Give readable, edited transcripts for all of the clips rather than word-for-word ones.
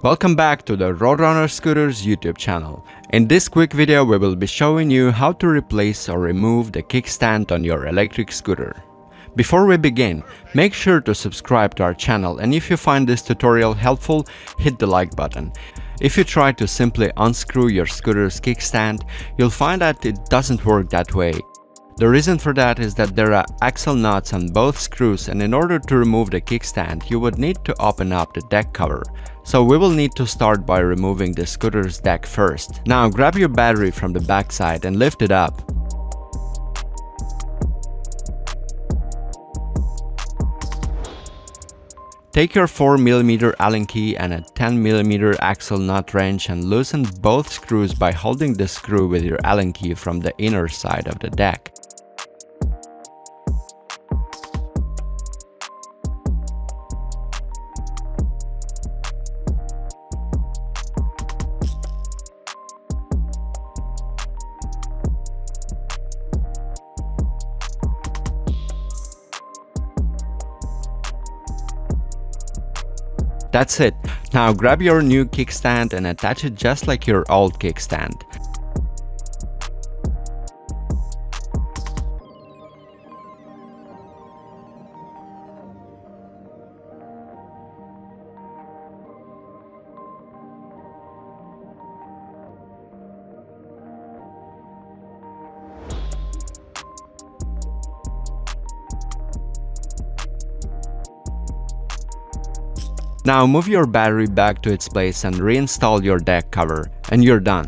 Welcome back to the Roadrunner Scooters YouTube channel. In this quick video we will be showing you how to replace or remove the kickstand on your electric scooter. Before we begin, make sure to subscribe to our channel, and if you find this tutorial helpful, hit the like button. If you try to simply unscrew your scooter's kickstand, you'll find that it doesn't work that way. The reason for that is that there are axle nuts on both screws, and in order to remove the kickstand, you would need to open up the deck cover. So we will need to start by removing the scooter's deck first. Now grab your battery from the backside and lift it up. Take your 4mm Allen key and a 10mm axle nut wrench and loosen both screws by holding the screw with your Allen key from the inner side of the deck. That's it. Now grab your new kickstand and attach it just like your old kickstand. Now move your battery back to its place and reinstall your deck cover, and you're done.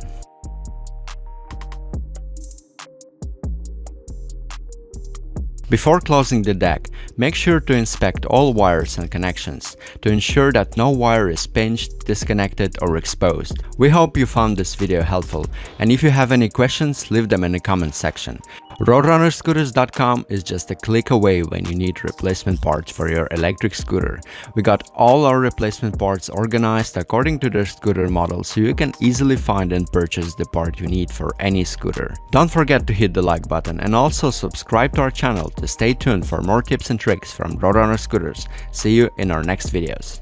Before closing the deck, make sure to inspect all wires and connections to ensure that no wire is pinched, disconnected, or exposed. We hope you found this video helpful, and if you have any questions, leave them in the comment section. Roadrunnerscooters.com is just a click away when you need replacement parts for your electric scooter. We got all our replacement parts organized according to their scooter model, so you can easily find and purchase the part you need for any scooter. Don't forget to hit the like button and also subscribe to our channel to stay tuned for more tips and tricks from Roadrunner Scooters. See you in our next videos.